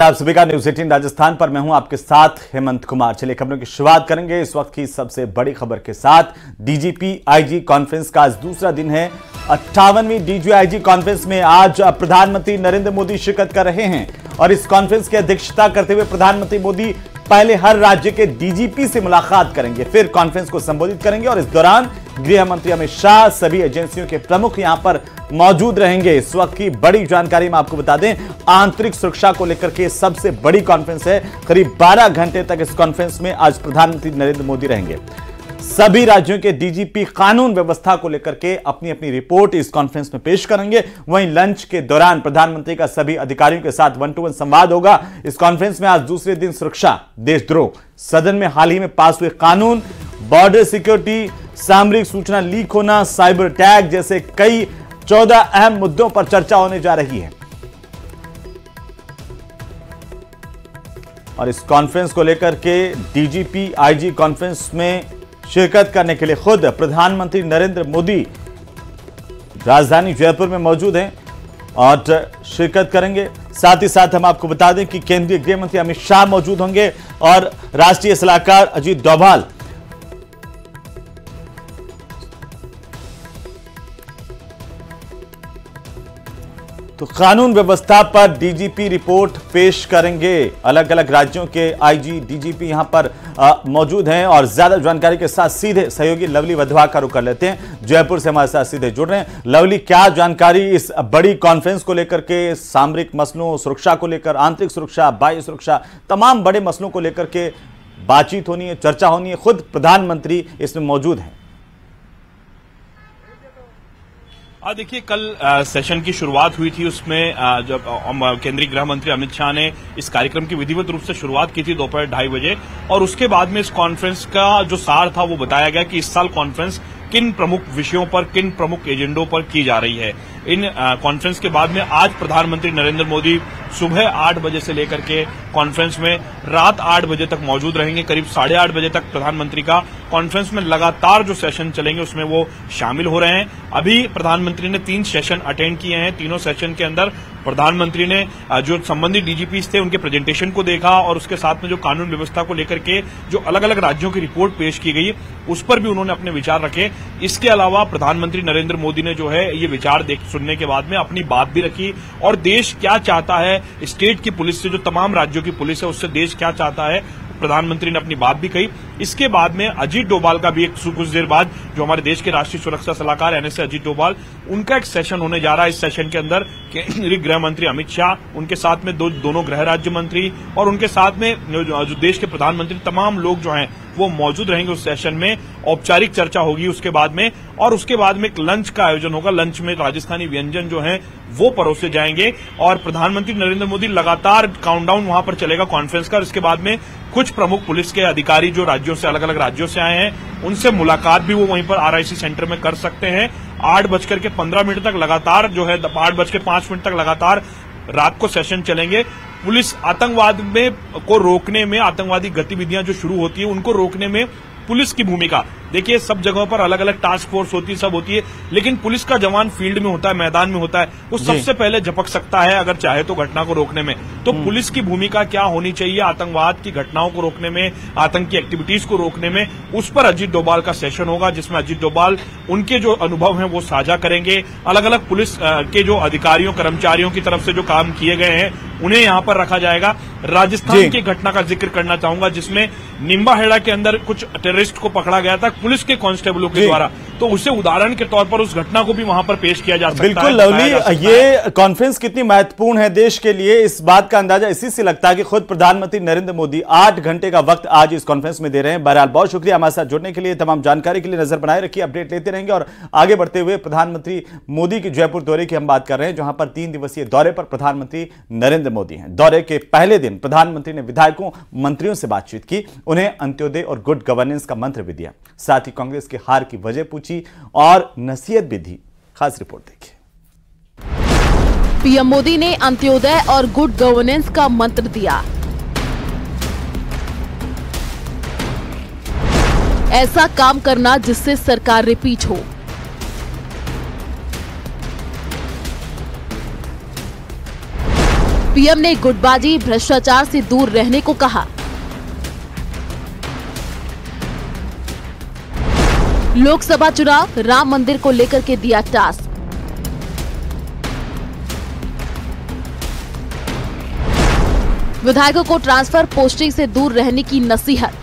आप सभी का न्यूज़ 18 राजस्थान पर मैं हूं आपके साथ हेमंत कुमार। चलिए खबरों की शुरुआत करेंगे इस वक्त की सबसे बड़ी खबर के साथ। डीजीपी आईजी कॉन्फ्रेंस का आज दूसरा दिन है। 58वीं डीजीआईजी कॉन्फ्रेंस में आज प्रधानमंत्री नरेंद्र मोदी शिरकत कर रहे हैं और इस कॉन्फ्रेंस की अध्यक्षता करते हुए प्रधानमंत्री मोदी पहले हर राज्य के डीजीपी से मुलाकात करेंगे, फिर कॉन्फ्रेंस को संबोधित करेंगे और इस दौरान गृह मंत्री अमित शाह, सभी एजेंसियों के प्रमुख यहां पर मौजूद रहेंगे। इस वक्त की बड़ी जानकारी मैं आपको बता दें, आंतरिक सुरक्षा को लेकर के सबसे बड़ी कॉन्फ्रेंस है। करीब 12 घंटे तक इस कॉन्फ्रेंस में आज प्रधानमंत्री नरेंद्र मोदी रहेंगे। सभी राज्यों के डीजीपी कानून व्यवस्था को लेकर के अपनी अपनी रिपोर्ट इस कॉन्फ्रेंस में पेश करेंगे। वहीं लंच के दौरान प्रधानमंत्री का सभी अधिकारियों के साथ 1-to-1 संवाद होगा। इस कॉन्फ्रेंस में आज दूसरे दिन सुरक्षा, देशद्रोह, सदन में हाल ही में पास हुए कानून, बॉर्डर सिक्योरिटी, सामरिक सूचना लीक होना, साइबर अटैक जैसे कई 14 अहम मुद्दों पर चर्चा होने जा रही है। और इस कॉन्फ्रेंस को लेकर के डीजीपी आईजी कॉन्फ्रेंस में शिरकत करने के लिए खुद प्रधानमंत्री नरेंद्र मोदी राजधानी जयपुर में मौजूद हैं और शिरकत करेंगे। साथ ही साथ हम आपको बता दें कि केंद्रीय गृह मंत्री अमित शाह मौजूद होंगे और राष्ट्रीय सलाहकार अजीत डोभाल। तो कानून व्यवस्था पर डीजीपी रिपोर्ट पेश करेंगे। अलग अलग राज्यों के आईजी, डीजीपी यहां पर मौजूद हैं और ज्यादा जानकारी के साथ सीधे सहयोगी लवली वधवा का रुख कर लेते हैं। जयपुर से हमारे साथ सीधे जुड़ रहे हैं। लवली, क्या जानकारी इस बड़ी कॉन्फ्रेंस को लेकर के, सामरिक मसलों, सुरक्षा को लेकर, आंतरिक सुरक्षा, बाह्य सुरक्षा, तमाम बड़े मसलों को लेकर के बातचीत होनी है, चर्चा होनी है, खुद प्रधानमंत्री इसमें मौजूद हैं। देखिए, कल सेशन की शुरुआत हुई थी। उसमें जब केंद्रीय गृह मंत्री अमित शाह ने इस कार्यक्रम की विधिवत रूप से शुरुआत की थी दोपहर 2:30 बजे और उसके बाद में इस कॉन्फ्रेंस का जो सार था वो बताया गया कि इस साल कॉन्फ्रेंस किन प्रमुख विषयों पर, किन प्रमुख एजेंडों पर की जा रही है। इन कॉन्फ्रेंस के बाद में आज प्रधानमंत्री नरेंद्र मोदी सुबह 8 बजे से लेकर के कॉन्फ्रेंस में रात 8 बजे तक मौजूद रहेंगे। करीब 8:30 बजे तक प्रधानमंत्री का कॉन्फ्रेंस में लगातार जो सेशन चलेंगे उसमें वो शामिल हो रहे हैं। अभी प्रधानमंत्री ने 3 सेशन अटेंड किए हैं। तीनों सेशन के अंदर प्रधानमंत्री ने जो संबंधित डीजीपीज थे उनके प्रेजेंटेशन को देखा और उसके साथ में जो कानून व्यवस्था को लेकर के जो अलग अलग राज्यों की रिपोर्ट पेश की गई उस पर भी उन्होंने अपने विचार रखे। इसके अलावा प्रधानमंत्री नरेंद्र मोदी ने जो है ये विचार सुनने के बाद में अपनी बात भी रखी और देश क्या चाहता है, स्टेट की पुलिस से, जो तमाम राज्यों की पुलिस है उससे देश क्या चाहता है, प्रधानमंत्री ने अपनी बात भी कही। इसके बाद में अजीत डोभाल का भी कुछ देर बाद, जो हमारे देश के राष्ट्रीय सुरक्षा सलाहकार एनएसए अजीत डोभाल, उनका एक सेशन होने जा रहा है। इस सेशन के अंदर केंद्रीय गृह मंत्री अमित शाह, उनके साथ में दोनों गृह राज्य मंत्री और उनके साथ में जो देश के प्रधानमंत्री, तमाम लोग जो हैं वो मौजूद रहेंगे उस सेशन में। औपचारिक चर्चा होगी उसके बाद में और उसके बाद में एक लंच का आयोजन होगा। लंच में राजस्थानी व्यंजन जो हैं वो परोसे जाएंगे और प्रधानमंत्री नरेंद्र मोदी लगातार काउंटडाउन वहां पर चलेगा कॉन्फ्रेंस का। इसके बाद में कुछ प्रमुख पुलिस के अधिकारी जो राज्यों से, अलग अलग राज्यों से आए हैं, उनसे मुलाकात भी वो वहीं पर आरआईसी सेंटर में कर सकते हैं। 8:15 तक लगातार जो है, 8:05 तक लगातार रात को सेशन चलेंगे। पुलिस आतंकवाद को रोकने में, आतंकवादी गतिविधियां जो शुरू होती है उनको रोकने में पुलिस की भूमिका, देखिए सब जगहों पर अलग अलग टास्क फोर्स होती है, सब होती है, लेकिन पुलिस का जवान फील्ड में होता है, मैदान में होता है, वो सबसे पहले झपक सकता है अगर चाहे तो घटना को रोकने में। तो पुलिस की भूमिका क्या होनी चाहिए आतंकवाद की घटनाओं को रोकने में, आतंकी एक्टिविटीज को रोकने में, उस पर अजीत डोभाल का सेशन होगा जिसमें अजीत डोभाल उनके जो अनुभव हैं वो साझा करेंगे। अलग अलग पुलिस के जो अधिकारियों, कर्मचारियों की तरफ से जो काम किए गए हैं उन्हें यहां पर रखा जाएगा। राजस्थान की घटना का जिक्र करना चाहूंगा जिसमें निम्बाहेड़ा के अंदर कुछ टेररिस्ट को पकड़ा गया था पुलिस के कांस्टेबलों के द्वारा, तो उसे उदाहरण के तौर पर उस घटना को भी वहां पर पेश किया जा सकता है। बिल्कुल लवली, ये कॉन्फ्रेंस कितनी महत्वपूर्ण है देश के लिए, इस बात का अंदाजा इसी से लगता है कि खुद प्रधानमंत्री नरेंद्र मोदी 8 घंटे का वक्त आज इस कॉन्फ्रेंस में दे रहे हैं। बहरहाल बहुत शुक्रिया हमारे साथ जुड़ने के लिए, तमाम जानकारी के लिए नजर बनाए रखिए, अपडेट लेते रहेंगे। और आगे बढ़ते हुए प्रधानमंत्री मोदी की जयपुर दौरे की हम बात कर रहे हैं, जहां पर 3 दिवसीय दौरे पर प्रधानमंत्री नरेंद्र मोदी हैं। दौरे के पहले दिन प्रधानमंत्री ने विधायकों, मंत्रियों से बातचीत की, उन्हें अंत्योदय और गुड गवर्नेंस का मंत्र भी दिया, साथ ही कांग्रेस की हार की वजह पूछी और नसीहत भी दी। खास रिपोर्ट देखिए। पीएम मोदी ने अंत्योदय और गुड गवर्नेंस का मंत्र दिया। ऐसा काम करना जिससे सरकार रिपीट हो। पीएम ने गुटबाजी भ्रष्टाचार से दूर रहने को कहा। लोकसभा चुनाव, राम मंदिर को लेकर के दिया टास्क। विधायकों को ट्रांसफर पोस्टिंग से दूर रहने की नसीहत।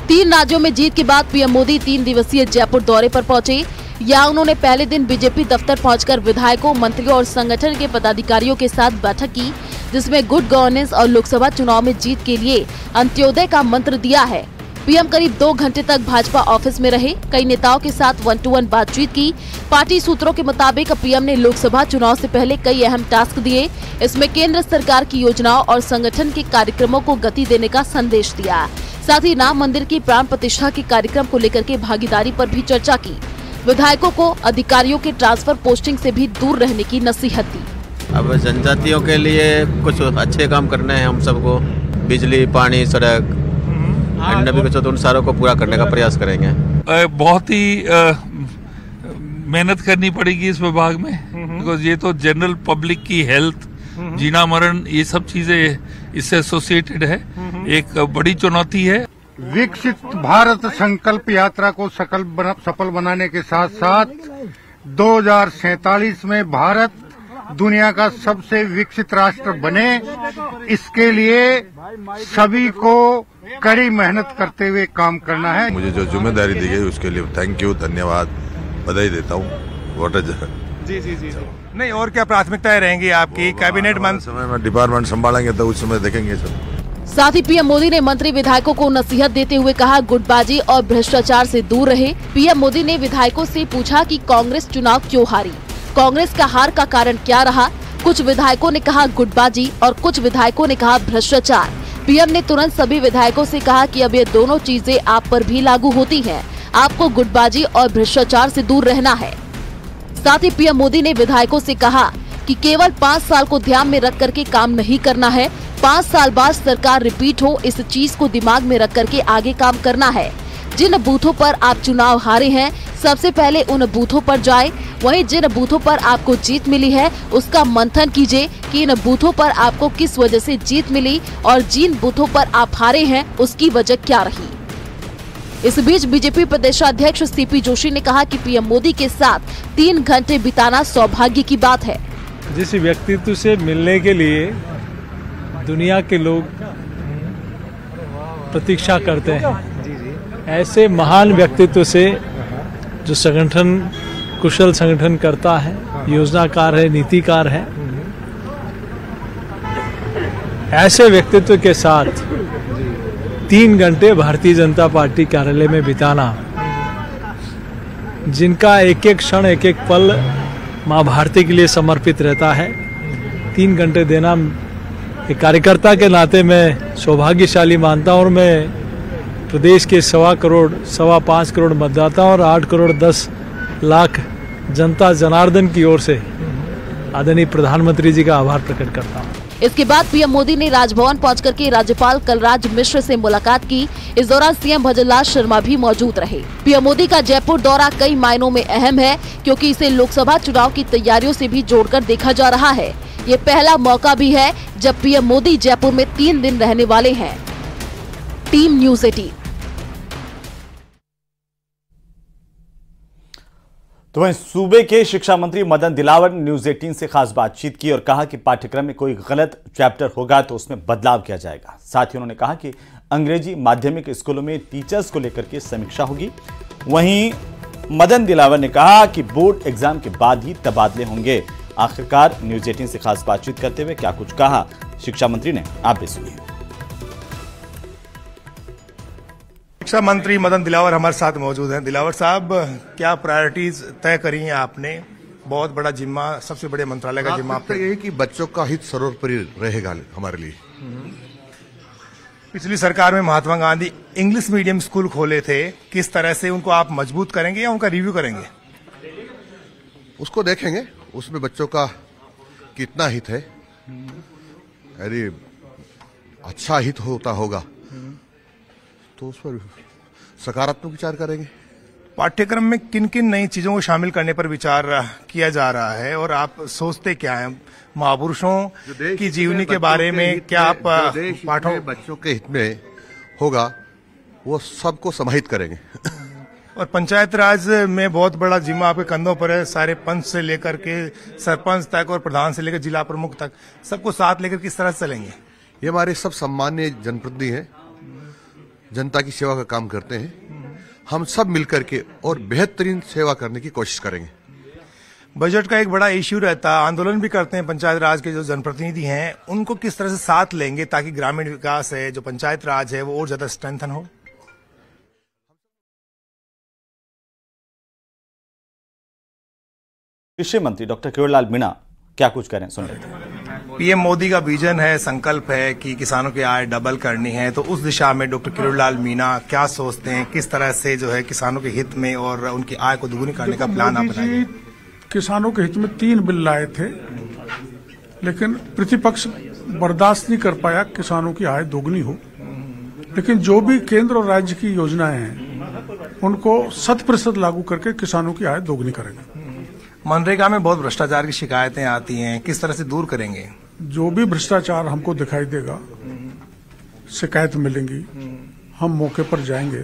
3 राज्यों में जीत के बाद पीएम मोदी 3 दिवसीय जयपुर दौरे पर पहुंचे। यहाँ उन्होंने पहले दिन बीजेपी दफ्तर पहुंचकर विधायकों, मंत्रियों और संगठन के पदाधिकारियों के साथ बैठक की, जिसमें गुड गवर्नेंस और लोकसभा चुनाव में जीत के लिए अंत्योदय का मंत्र दिया है। पीएम करीब 2 घंटे तक भाजपा ऑफिस में रहे, कई नेताओं के साथ 1-to-1 बातचीत की। पार्टी सूत्रों के मुताबिक पीएम ने लोकसभा चुनाव से पहले कई अहम टास्क दिए। इसमें केंद्र सरकार की योजनाओं और संगठन के कार्यक्रमों को गति देने का संदेश दिया। साथ ही राम मंदिर की प्राण प्रतिष्ठा के कार्यक्रम को लेकर के भागीदारी पर भी चर्चा की। विधायकों को अधिकारियों के ट्रांसफर पोस्टिंग से भी दूर रहने की नसीहत दी। अब जनजातियों के लिए कुछ अच्छे काम करने हैं हम सबको, बिजली, पानी, सड़क, नबी बच्चों, उन सारों को पूरा करने का प्रयास करेंगे। बहुत ही मेहनत करनी पड़ेगी इस विभाग में, बिकॉज ये तो जनरल पब्लिक की हेल्थ, जीना मरण, ये सब चीजें इससे एसोसिएटेड है। एक बड़ी चुनौती है। विकसित भारत संकल्प यात्रा को सफल बनाने के साथ साथ 2047 में भारत दुनिया का सबसे विकसित राष्ट्र बने, इसके लिए सभी को कड़ी मेहनत करते हुए काम करना है। मुझे जो जिम्मेदारी दी गई उसके लिए थैंक यू, धन्यवाद, बधाई देता हूँ। जी। नहीं, और क्या प्राथमिकताएं रहेंगी आपकी? कैबिनेट समय में डिपार्टमेंट संभालेंगे तो उस समय देखेंगे सब। साथ ही पीएम मोदी ने मंत्री विधायकों को नसीहत देते हुए कहा, गुटबाजी और भ्रष्टाचार से दूर रहे। पीएम मोदी ने विधायकों से पूछा कि कांग्रेस चुनाव क्यों हारी, कांग्रेस का हार का कारण क्या रहा। कुछ विधायकों ने कहा गुटबाजी और कुछ विधायकों ने कहा भ्रष्टाचार। पीएम ने तुरंत सभी विधायकों से कहा कि अब ये दोनों चीजें आप पर भी लागू होती हैं। आपको गुटबाजी और भ्रष्टाचार से दूर रहना है। साथ ही पीएम मोदी ने विधायकों से कहा कि केवल 5 साल को ध्यान में रख करके काम नहीं करना है। 5 साल बाद सरकार रिपीट हो, इस चीज को दिमाग में रख करके आगे काम करना है। जिन बूथों पर आप चुनाव हारे हैं, सबसे पहले उन बूथों पर जाएं। वहीं जिन बूथों पर आपको जीत मिली है, उसका मंथन कीजिए कि इन बूथों पर आपको किस वजह से जीत मिली और जिन बूथों पर आप हारे हैं, उसकी वजह क्या रही। इस बीच बीजेपी प्रदेशाध्यक्ष सीपी जोशी ने कहा कि पीएम मोदी के साथ 3 घंटे बिताना सौभाग्य की बात है। जिस व्यक्तित्व से मिलने के लिए दुनिया के लोग प्रतीक्षा करते हैं, ऐसे महान व्यक्तित्व से जो संगठन, कुशल संगठन करता है, योजनाकार है, नीतिकार है, ऐसे व्यक्तित्व के साथ 3 घंटे भारतीय जनता पार्टी कार्यालय में बिताना, जिनका एक एक क्षण, एक एक पल माँ भारती के लिए समर्पित रहता है, 3 घंटे देना एक कार्यकर्ता के नाते मैं सौभाग्यशाली मानता हूँ। और मैं प्रदेश के 5.25 करोड़ मतदाता और 8 करोड़ 10 लाख जनता जनार्दन की ओर से आदरणीय प्रधानमंत्री जी का आभार प्रकट करता हूँ। इसके बाद पीएम मोदी ने राजभवन पहुंच करके राज्यपाल कलराज मिश्र से मुलाकात की। इस दौरान सीएम भजनलाल शर्मा भी मौजूद रहे। पीएम मोदी का जयपुर दौरा कई मायनों में अहम है, क्योंकि इसे लोकसभा चुनाव की तैयारियों से भी जोड़कर देखा जा रहा है। ये पहला मौका भी है जब पीएम मोदी जयपुर में 3 दिन रहने वाले हैं। Team news 18। तो वहीं सूबे के शिक्षा मंत्री मदन दिलावर ने न्यूज़ 18 से खास बातचीत की और कहा कि पाठ्यक्रम में कोई गलत चैप्टर होगा तो उसमें बदलाव किया जाएगा। साथ ही उन्होंने कहा कि अंग्रेजी माध्यमिक स्कूलों में टीचर्स को लेकर के समीक्षा होगी। वहीं मदन दिलावर ने कहा कि बोर्ड एग्जाम के बाद ही तबादले होंगे। आखिरकार न्यूज़ 18 से खास बातचीत करते हुए क्या कुछ कहा शिक्षा मंत्री ने, आप भी सुनिए। शिक्षा मंत्री मदन दिलावर हमारे साथ मौजूद हैं। दिलावर साहब, क्या प्रायोरिटीज तय करी हैं आपने? बहुत बड़ा जिम्मा, सबसे बड़े मंत्रालय का जिम्मा आपका यही कि बच्चों का हित सर्वोपरि रहेगा हमारे लिए। पिछली सरकार में Mahatma Gandhi English medium school खोले थे, किस तरह से उनको आप मजबूत करेंगे या उनका रिव्यू करेंगे? उसको देखेंगे, उसमें बच्चों का कितना हित है। अरे अच्छा हित होता होगा तो उस पर सकारात्मक विचार करेंगे। पाठ्यक्रम में किन किन नई चीजों को शामिल करने पर विचार किया जा रहा है और आप सोचते क्या हैं? महापुरुषों की जीवनी के बारे में क्या आप पाठों बच्चों के हित में होगा वो सबको समाहित करेंगे। और पंचायत राज में बहुत बड़ा जिम्मा आपके कंधों पर है, सारे पंच से लेकर के सरपंच तक और प्रधान से लेकर जिला प्रमुख तक सबको साथ लेकर किस तरह से चलेंगे? ये हमारे सब सम्मान्य जनप्रतिनिधि हैं, जनता की सेवा का काम करते हैं। हम सब मिलकर के और बेहतरीन सेवा करने की कोशिश करेंगे। बजट का एक बड़ा इश्यू रहता है, आंदोलन भी करते हैं पंचायत राज के जो जनप्रतिनिधि हैं, उनको किस तरह से साथ लेंगे ताकि ग्रामीण विकास है, जो पंचायत राज है, वो और ज्यादा स्ट्रेंथन हो? कृषि मंत्री डॉक्टर किरोड़ीलाल मीणा क्या कुछ करें, सुन लेते हैं। पीएम मोदी का विजन है, संकल्प है कि किसानों की आय डबल करनी है, तो उस दिशा में डॉक्टर किरोड़ीलाल मीणा क्या सोचते हैं, किस तरह से जो है किसानों के हित में और उनकी आय को दुगुनी करने का प्लान आप बनाएंगे? किसानों के हित में 3 बिल लाए थे, लेकिन प्रतिपक्ष बर्दाश्त नहीं कर पाया किसानों की आय दोगुनी हो। लेकिन जो भी केंद्र और राज्य की योजनाएं हैं उनको 100% लागू करके किसानों की आय दोगुनी करेंगे। मनरेगा में बहुत भ्रष्टाचार की शिकायतें आती हैं, किस तरह से दूर करेंगे? जो भी भ्रष्टाचार हमको दिखाई देगा, शिकायत मिलेंगी, हम मौके पर जाएंगे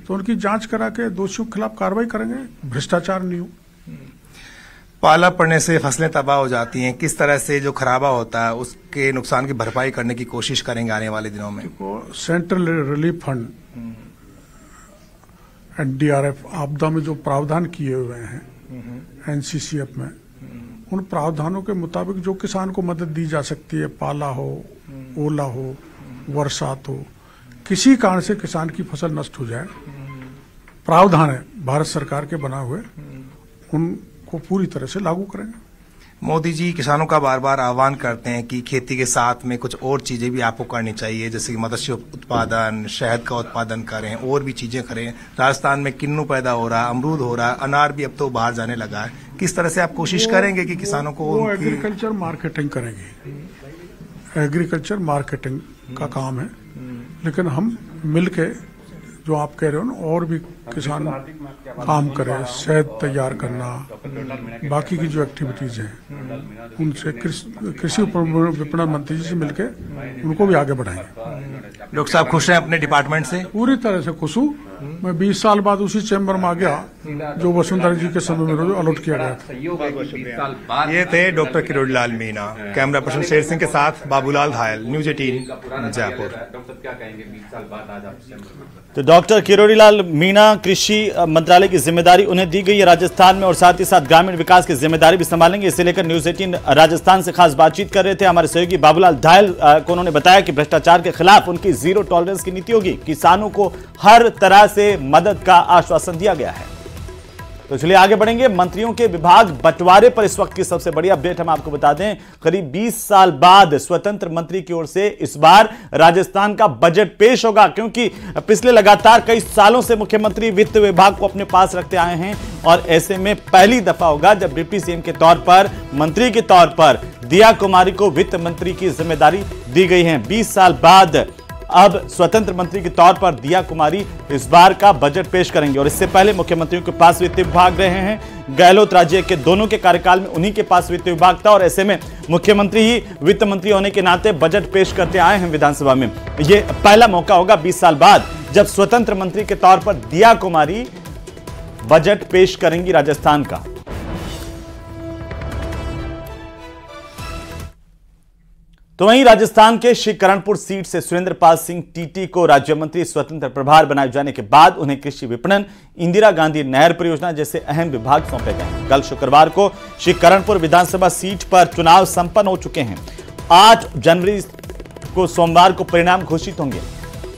तो उनकी जांच करा के दोषियों के खिलाफ कार्रवाई करेंगे, भ्रष्टाचार नहीं हो। पाला पड़ने से फसलें तबाह हो जाती हैं, किस तरह से जो खराबा होता है उसके नुकसान की भरपाई करने की कोशिश करेंगे आने वाले दिनों में? सेंट्रल रिलीफ फंड NDRF आपदा में जो प्रावधान किए हुए हैं NCCF में, उन प्रावधानों के मुताबिक जो किसान को मदद दी जा सकती है, पाला हो, ओला हो, बरसात हो, किसी कारण से किसान की फसल नष्ट हो जाए, प्रावधान है भारत सरकार के बना हुए, उनको पूरी तरह से लागू करेंगे। मोदी जी किसानों का बार बार आह्वान करते हैं कि खेती के साथ में कुछ और चीजें भी आपको करनी चाहिए, जैसे कि मत्स्य उत्पादन, शहद का उत्पादन करें, और भी चीजें करें। राजस्थान में किन्नू पैदा हो रहा है, अमरूद हो रहा है, अनार भी अब तो बाहर जाने लगा है। किस तरह से आप कोशिश करेंगे कि किसानों को एग्रीकल्चर मार्केटिंग करेंगे? एग्रीकल्चर मार्केटिंग का काम है, लेकिन हम मिलके जो आप कह रहे हो ना, और भी किसान काम करें, शहद तैयार करना, बाकी की जो एक्टिविटीज हैं उनसे कृषि विपणन मंत्री जी से मिलके उनको भी आगे बढ़ाएंगे। डॉक्टर साहब खुश हैं अपने डिपार्टमेंट से? पूरी तरह से खुश हूँ। मैं 20 साल बाद उसी चैम्बर में आ गया जो वसुंधरा जी के समय में अलॉट किया गया था। ये थे doctor Kirodilal Meena. Camera person Sher Singh के साथ बाबूलाल घायल, न्यूज 18 जयपुर। तो डॉक्टर किरोड़ीलाल मीणा कृषि मंत्रालय की जिम्मेदारी उन्हें दी गई है राजस्थान में, और साथ ही साथ ग्रामीण विकास की जिम्मेदारी भी संभालेंगे। इसे लेकर न्यूज 18 राजस्थान से खास बातचीत कर रहे थे हमारे सहयोगी बाबूलाल घायल को। उन्होंने बताया कि भ्रष्टाचार के खिलाफ उनकी जीरो टॉलरेंस की नीति होगी, किसानों को हर तरह से मदद का आश्वासन दिया गया है। तो चलिए आगे बढ़ेंगे। मंत्रियों के विभाग बंटवारे पर इस वक्त की सबसे बड़ी अपडेट हम आपको बता दें। करीब 20 साल बाद स्वतंत्र मंत्री की ओर से इस बार राजस्थान का बजट पेश होगा, क्योंकि पिछले लगातार कई सालों से मुख्यमंत्री वित्त विभाग को अपने पास रखते आए हैं, और ऐसे में पहली दफा होगा जब डिप्टी सीएम के तौर पर, मंत्री के तौर पर दिया कुमारी को वित्त मंत्री की जिम्मेदारी दी गई है। 20 साल बाद अब स्वतंत्र मंत्री के तौर पर दिया कुमारी इस बार का बजट पेश करेंगे, और इससे पहले मुख्यमंत्रियों के पास वित्त विभाग रहे हैं। गहलोत राज्य के दोनों के कार्यकाल में उन्हीं के पास वित्त विभाग था, और ऐसे में मुख्यमंत्री ही वित्त मंत्री होने के नाते बजट पेश करते आए हैं विधानसभा में। यह पहला मौका होगा 20 साल बाद जब स्वतंत्र मंत्री के तौर पर दिया कुमारी बजट पेश करेंगी राजस्थान का। तो वहीं राजस्थान के श्रीकरणपुर सीट से सुरेंद्रपाल सिंह टीटी को राज्य मंत्री स्वतंत्र प्रभार बनाए जाने के बाद उन्हें कृषि विपणन, इंदिरा गांधी नहर परियोजना जैसे अहम विभाग सौंपे गए। कल शुक्रवार को श्रीकरणपुर विधानसभा सीट पर चुनाव संपन्न हो चुके हैं। 8 जनवरी को सोमवार को परिणाम घोषित होंगे,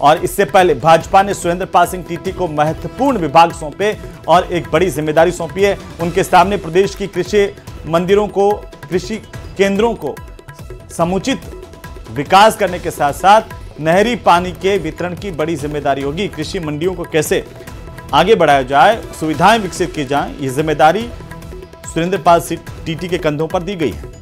और इससे पहले भाजपा ने सुरेंद्रपाल सिंह टीटी को महत्वपूर्ण विभाग सौंपे और एक बड़ी जिम्मेदारी सौंपी है। उनके सामने प्रदेश की कृषि मंदिरों को, कृषि केंद्रों को समुचित विकास करने के साथ साथ नहरी पानी के वितरण की बड़ी जिम्मेदारी होगी। कृषि मंडियों को कैसे आगे बढ़ाया जाए, सुविधाएं विकसित की जाएं, ये जिम्मेदारी सुरेंद्रपाल सिंह टीटी के कंधों पर दी गई है।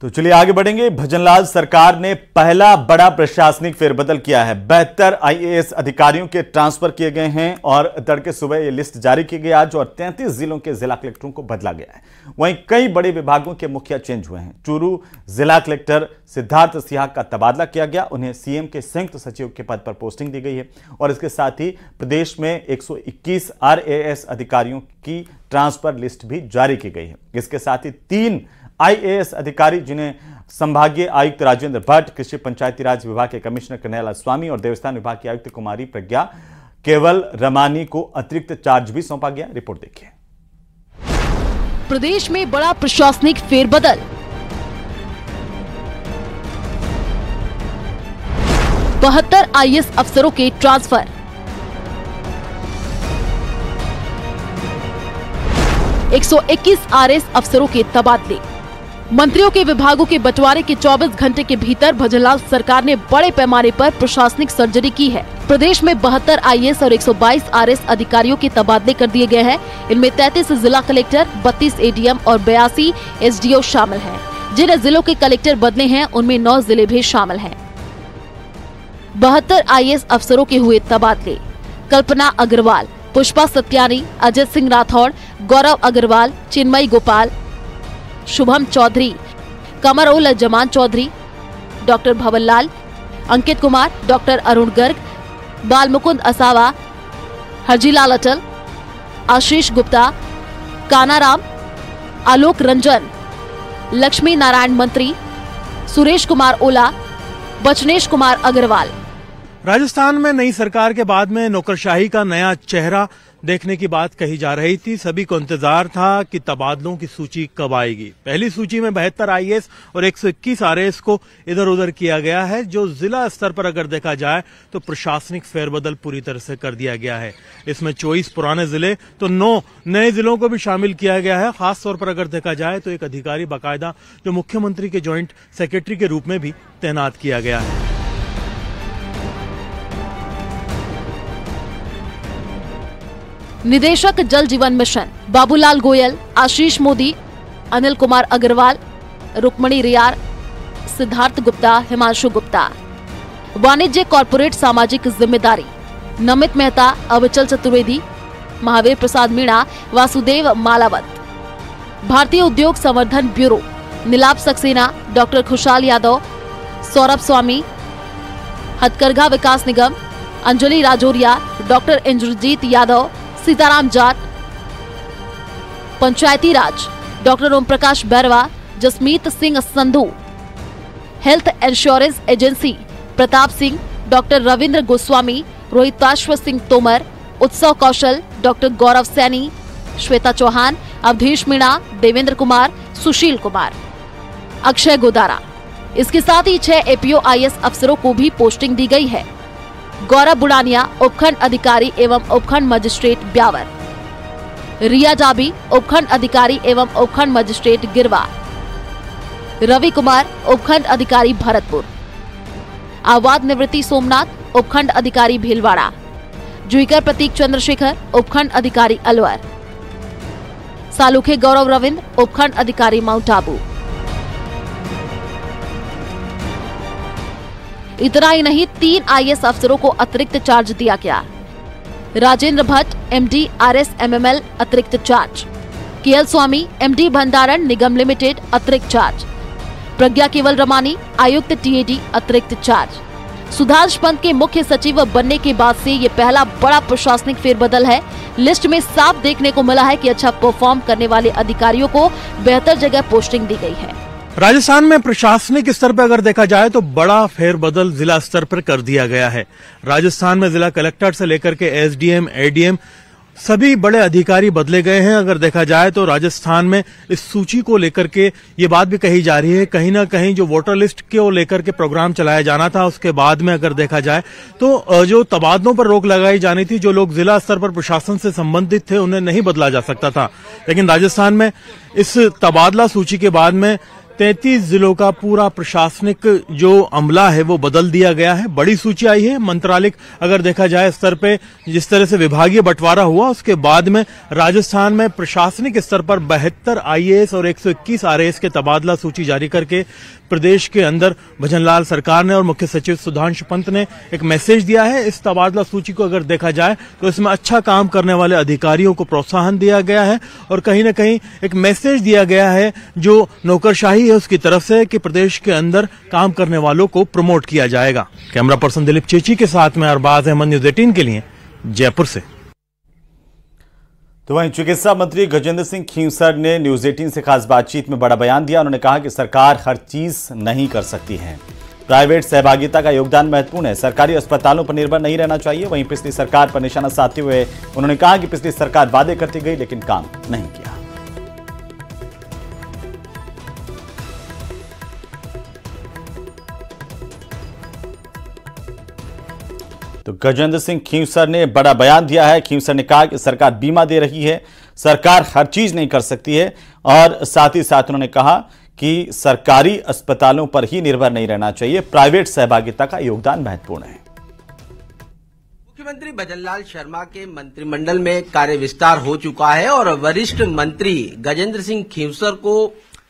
तो चलिए आगे बढ़ेंगे। भजनलाल सरकार ने पहला बड़ा प्रशासनिक फेरबदल किया है। 72 आईएएस अधिकारियों के ट्रांसफर किए गए हैं और तड़के सुबह ये लिस्ट जारी की गई आज, और 33 जिलों के जिला कलेक्टरों को बदला गया है। वहीं कई बड़े विभागों के मुखिया चेंज हुए हैं। चूरू जिला कलेक्टर सिद्धार्थ सिंह का तबादला किया गया, उन्हें सीएम के संयुक्त सचिव के पद पर पोस्टिंग दी गई है। और इसके साथ ही प्रदेश में 121 आरएएस अधिकारियों की ट्रांसफर लिस्ट भी जारी की गई है। इसके साथ ही 3 आईएएस अधिकारी जिन्हें संभागीय आयुक्त राजेंद्र भट्ट, कृषि पंचायती राज विभाग के कमिश्नर कन्हैया स्वामी और देवस्थान विभाग की आयुक्त कुमारी प्रज्ञा केवल रमानी को अतिरिक्त चार्ज भी सौंपा गया। रिपोर्ट देखिए। प्रदेश में बड़ा प्रशासनिक फेरबदल। 72 आईएएस अफसरों के ट्रांसफर। एक 121 आरएएस अफसरों के तबादले। मंत्रियों के विभागों के बंटवारे के 24 घंटे के भीतर भजनलाल सरकार ने बड़े पैमाने पर प्रशासनिक सर्जरी की है। प्रदेश में 72 आईएएस और 122 आरएएस अधिकारियों के तबादले कर दिए गए हैं। इनमें 33 जिला कलेक्टर, 32 एडीएम और 82 एसडीओ शामिल हैं। जिन जिलों के कलेक्टर बदले हैं उनमें 9 जिले भी शामिल हैं। 72 आईएएस अफसरों के हुए तबादले। कल्पना अग्रवाल, पुष्पा सत्यानी, अजय सिंह राठौड़, गौरव अग्रवाल, चिन्मयी गोपाल, शुभम चौधरी, कमर उल जमान चौधरी, डॉक्टर भवनलाल, अंकित कुमार, डॉक्टर अरुण गर्ग, बालमुकुंद असावा, हरजीलाल अटल, आशीष गुप्ता, कानाराम, आलोक रंजन, लक्ष्मी नारायण मंत्री, सुरेश कुमार ओला, बचनेश कुमार अग्रवाल। राजस्थान में नई सरकार के बाद में नौकरशाही का नया चेहरा देखने की बात कही जा रही थी। सभी को इंतजार था कि तबादलों की सूची कब आएगी। पहली सूची में 72 आईएएस और 121 आरएएस को इधर उधर किया गया है। जो जिला स्तर पर अगर देखा जाए तो प्रशासनिक फेरबदल पूरी तरह से कर दिया गया है। इसमें 24 पुराने जिले तो 9 नए जिलों को भी शामिल किया गया है। खास तौर पर अगर देखा जाए तो एक अधिकारी बाकायदा जो मुख्यमंत्री के ज्वाइंट सेक्रेटरी के रूप में भी तैनात किया गया है। निदेशक जल जीवन मिशन बाबूलाल गोयल, आशीष मोदी, अनिल कुमार अग्रवाल, रुक्मणी रियार, सिद्धार्थ गुप्ता, हिमांशु गुप्ता। वाणिज्य कॉर्पोरेट सामाजिक जिम्मेदारी नमित मेहता, अविचल चतुर्वेदी, महावीर प्रसाद मीणा, वासुदेव मालावत। भारतीय उद्योग संवर्धन ब्यूरो नीलाभ सक्सेना, डॉक्टर खुशहाल Yadav, Saurabh Swami. Hathkargha Vikas Nigam Anjali Rajauria, doctor Indrajeet Yadav, Sitaram Jat. Panchayati Raj doctor Om Prakash Bairwa, Jasmeet Singh Sandhu. Health insurance agency Pratap Singh, doctor Ravindra Goswami, Rohitashva Singh Tomar. Utsav Kaushal doctor Gaurav Saini, Shweta Chauhan, Avdhesh Meena, Devendra Kumar, Sushil Kumar. Akshay Godara. इसके साथ ही 6 एपीओ आईएएस अफसरों को भी पोस्टिंग दी गई है। गौरव बुड़ानिया, उपखंड अधिकारी एवं उपखंड मजिस्ट्रेट ब्यावर। रिया जाबी, उपखंड अधिकारी एवं उपखंड मजिस्ट्रेट गिरवा। रवि कुमार, उपखंड अधिकारी भरतपुर। आवाद निवृत्ति सोमनाथ, उपखंड अधिकारी भीलवाड़ा। जुईकर प्रतीक चंद्रशेखर, उपखंड अधिकारी अलवर। सालुखे गौरव रविंद्र, उपखंड अधिकारी माउंट आबू। इतना ही नहीं, 3 आईएएस अफसरों को अतिरिक्त चार्ज दिया गया। Rajendra Bhatt, MD RS MML, अतिरिक्त चार्ज। केएल स्वामी, एमडी भंडारण निगम लिमिटेड, अतिरिक्त चार्ज। प्रज्ञा केवल रमानी, आयुक्त टीएडी, अतिरिक्त चार्ज। सुधांश पंत के मुख्य सचिव बनने के बाद से ये पहला बड़ा प्रशासनिक फेरबदल है। लिस्ट में साफ देखने को मिला है कि अच्छा परफॉर्म करने वाले अधिकारियों को बेहतर जगह पोस्टिंग दी गई है। राजस्थान में प्रशासनिक स्तर पर अगर देखा जाए तो बड़ा फेरबदल जिला स्तर पर कर दिया गया है। राजस्थान में जिला कलेक्टर से लेकर के एसडीएम, एडीएम सभी बड़े अधिकारी बदले गए हैं। अगर देखा जाए तो राजस्थान में इस सूची को लेकर के ये बात भी कही जा रही है, कहीं ना कहीं जो वोटर लिस्ट को लेकर के प्रोग्राम चलाया जाना था उसके बाद में अगर देखा जाए तो जो तबादलों पर रोक लगाई जानी थी, जो लोग जिला स्तर पर प्रशासन से संबंधित थे उन्हें नहीं बदला जा सकता था। लेकिन राजस्थान में इस तबादला सूची के बाद में 33 जिलों का पूरा प्रशासनिक जो अमला है वो बदल दिया गया है। बड़ी सूची आई है मंत्रालय, अगर देखा जाए स्तर पे जिस तरह से विभागीय बंटवारा हुआ, उसके बाद में राजस्थान में प्रशासनिक स्तर पर 72 आईएएस और 121 आरएएस के तबादला सूची जारी करके प्रदेश के अंदर भजनलाल सरकार ने और मुख्य सचिव सुधांशु पंत ने एक मैसेज दिया है। इस तबादला सूची को अगर देखा जाए तो इसमें अच्छा काम करने वाले अधिकारियों को प्रोत्साहन दिया गया है और कहीं न कहीं एक मैसेज दिया गया है जो नौकरशाही है उसकी तरफ से कि प्रदेश के अंदर काम करने वालों को प्रमोट किया जाएगा। कैमरा पर्सन दिलीप चेची के साथ में अरबाज अहमद, न्यूज 18 के लिए जयपुर से। तो वहीं चिकित्सा मंत्री गजेंद्र सिंह खींवसर ने न्यूज 18 से खास बातचीत में बड़ा बयान दिया। उन्होंने कहा कि सरकार हर चीज नहीं कर सकती है, प्राइवेट सहभागिता का योगदान महत्वपूर्ण है, सरकारी अस्पतालों पर निर्भर नहीं रहना चाहिए। वहीं पिछली सरकार पर निशाना साधते हुए उन्होंने कहा कि पिछली सरकार वादे करती गई लेकिन काम नहीं किया। तो गजेंद्र सिंह खींवसर ने बड़ा बयान दिया है। खींवसर ने कहा कि सरकार बीमा दे रही है, सरकार हर चीज नहीं कर सकती है और साथ ही साथ उन्होंने कहा कि सरकारी अस्पतालों पर ही निर्भर नहीं रहना चाहिए, प्राइवेट सहभागिता का योगदान महत्वपूर्ण है। मुख्यमंत्री भजनलाल शर्मा के मंत्रिमंडल में कार्य विस्तार हो चुका है और वरिष्ठ मंत्री गजेंद्र सिंह खींवसर को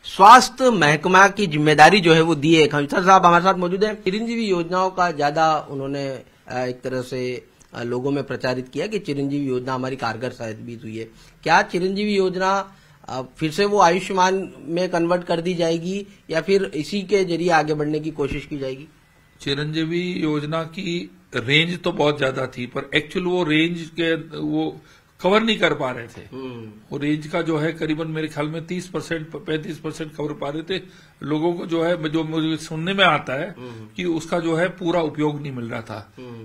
स्वास्थ्य महकमा की जिम्मेदारी जो है वो दी है। खींवसर साहब हमारे साथ मौजूद हैं। चिरंजीवी योजनाओं का ज्यादा उन्होंने एक तरह से लोगों में प्रचारित किया कि चिरंजीवी योजना हमारी कारगर साबित हुई है। क्या चिरंजीवी योजना फिर से वो आयुष्मान में कन्वर्ट कर दी जाएगी या फिर इसी के जरिए आगे बढ़ने की कोशिश की जाएगी? चिरंजीवी योजना की रेंज तो बहुत ज्यादा थी पर एक्चुअल वो रेंज के वो कवर नहीं कर पा रहे थे। वो रेंज का जो है करीबन मेरे ख्याल में 30% 35% कवर पा रहे थे। लोगों को जो है जो मुझे सुनने में आता है कि उसका जो है पूरा उपयोग नहीं मिल रहा था।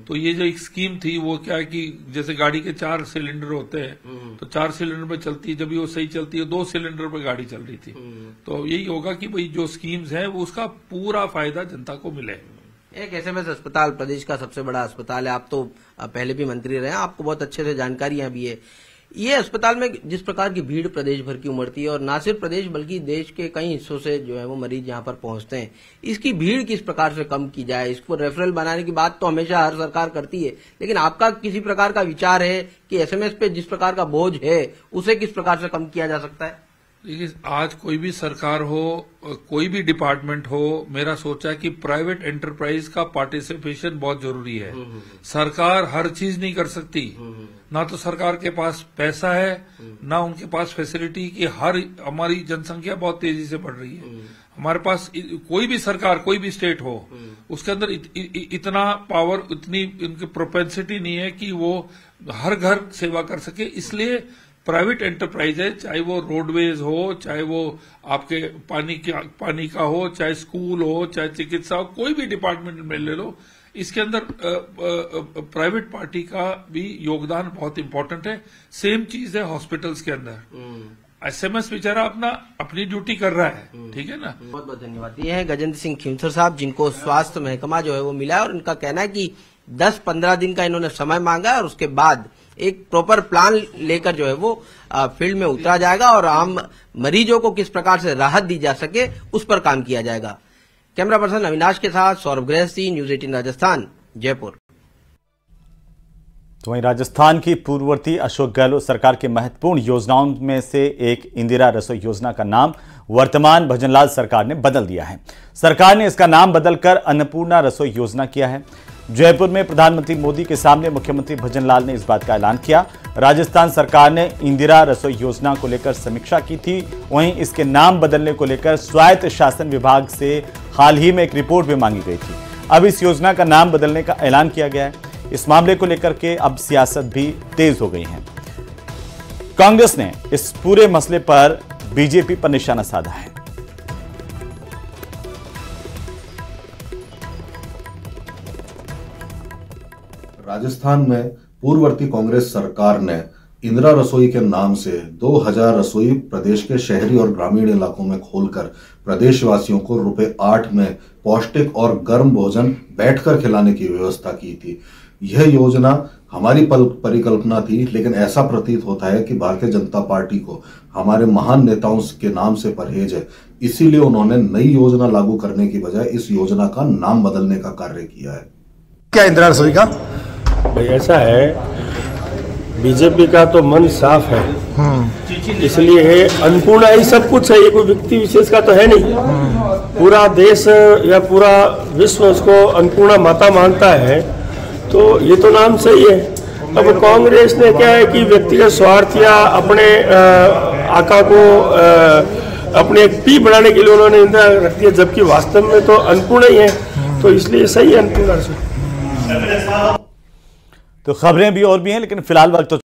तो ये जो एक स्कीम थी वो क्या है कि जैसे गाड़ी के 4 सिलेंडर होते हैं तो 4 सिलेंडर पे चलती है, जब भी वो सही चलती है 2 सिलेंडर पे गाड़ी चल रही थी। तो यही होगा कि भाई जो स्कीम्स है वो उसका पूरा फायदा जनता को मिले। एक एसएमएस अस्पताल प्रदेश का सबसे बड़ा अस्पताल है, आप तो पहले भी मंत्री रहे हैं, आपको बहुत अच्छे से जानकारियां भी है। ये अस्पताल में जिस प्रकार की भीड़ प्रदेश भर की उमड़ती है और न सिर्फ प्रदेश बल्कि देश के कई हिस्सों से जो है वो मरीज यहाँ पर पहुंचते हैं, इसकी भीड़ किस प्रकार से कम की जाए? इसको रेफरल बनाने की बात तो हमेशा हर सरकार करती है, लेकिन आपका किसी प्रकार का विचार है कि एसएमएस पे जिस प्रकार का बोझ है उसे किस प्रकार से कम किया जा सकता है? देखिए, आज कोई भी सरकार हो, कोई भी डिपार्टमेंट हो, मेरा सोचा है कि प्राइवेट एंटरप्राइज का पार्टिसिपेशन बहुत जरूरी है। सरकार हर चीज नहीं कर सकती, ना तो सरकार के पास पैसा है ना उनके पास फैसिलिटी कि हमारी जनसंख्या बहुत तेजी से बढ़ रही है। हमारे पास कोई भी सरकार, कोई भी स्टेट हो, उसके अंदर इतना पावर, इतनी इनकी प्रोपेंसिटी नहीं है कि वो हर घर सेवा कर सके। इसलिए प्राइवेट एंटरप्राइज है, चाहे वो रोडवेज हो, चाहे वो आपके पानी का हो, चाहे स्कूल हो, चाहे चिकित्सा हो, कोई भी डिपार्टमेंट में ले लो, इसके अंदर प्राइवेट पार्टी का भी योगदान बहुत इंपॉर्टेंट है। सेम चीज है हॉस्पिटल्स के अंदर। एसएमएस बेचारा अपनी ड्यूटी कर रहा है, ठीक है ना। बहुत बहुत धन्यवाद। ये है गजेंद्र सिंह खींवसर साहब, जिनको स्वास्थ्य महकमा जो है वो मिला है और उनका कहना है कि 10-15 दिन का इन्होंने समय मांगा है और उसके बाद एक प्रॉपर प्लान लेकर जो है वो फील्ड में उतरा जाएगा और आम मरीजों को किस प्रकार से राहत दी जा सके उस पर काम किया जाएगा। कैमरा पर्सन अविनाश के साथ सौरभ गृहस्थी, न्यूज 18 राजस्थान, जयपुर। तो वहीं राजस्थान की पूर्ववर्ती अशोक गहलोत सरकार की महत्वपूर्ण योजनाओं में से एक इंदिरा रसोई योजना का नाम वर्तमान भजनलाल सरकार ने बदल दिया है। सरकार ने इसका नाम बदलकर अन्नपूर्णा रसोई योजना किया है। जयपुर में प्रधानमंत्री मोदी के सामने मुख्यमंत्री भजनलाल ने इस बात का ऐलान किया। राजस्थान सरकार ने इंदिरा रसोई योजना को लेकर समीक्षा की थी। वहीं इसके नाम बदलने को लेकर स्वायत्त शासन विभाग से हाल ही में एक रिपोर्ट भी मांगी गई थी। अब इस योजना का नाम बदलने का ऐलान किया गया है। इस मामले को लेकर के अब सियासत भी तेज हो गई है। कांग्रेस ने इस पूरे मसले पर बीजेपी पर निशाना साधा है। राजस्थान में पूर्ववर्ती कांग्रेस सरकार ने इंदिरा रसोई के नाम से 2000 रसोई प्रदेश के शहरी और ग्रामीण इलाकों में खोलकर प्रदेशवासियों को ₹8 में पौष्टिक और गर्म भोजन बैठकर खिलाने की व्यवस्था की थी। यह योजना हमारी परिकल्पना थी, लेकिन ऐसा प्रतीत होता है कि भारतीय जनता पार्टी को हमारे महान नेताओं के नाम से परहेज है, इसीलिए उन्होंने नई योजना लागू करने की बजाय इस योजना का नाम बदलने का कार्य किया है। क्या इंदिरा रसोई का भाई ऐसा है, बीजेपी का तो मन साफ है, इसलिए है अन्नपूर्णा ही सब कुछ है, ये कोई व्यक्ति विशेष का तो है नहीं। पूरा देश या पूरा विश्व उसको अन्नपूर्णा माता मानता है, तो ये तो नाम सही है। अब कांग्रेस ने क्या है कि व्यक्तिगत स्वार्थ या अपने आका को अपने एक पी बढ़ाने के लिए उन्होंने इंदिरा रख दिया, जबकि वास्तव में तो अन्नपूर्णा ही है, तो इसलिए सही है अन्नपूर्णा। तो खबरें भी और भी हैं, लेकिन फिलहाल वक्त तो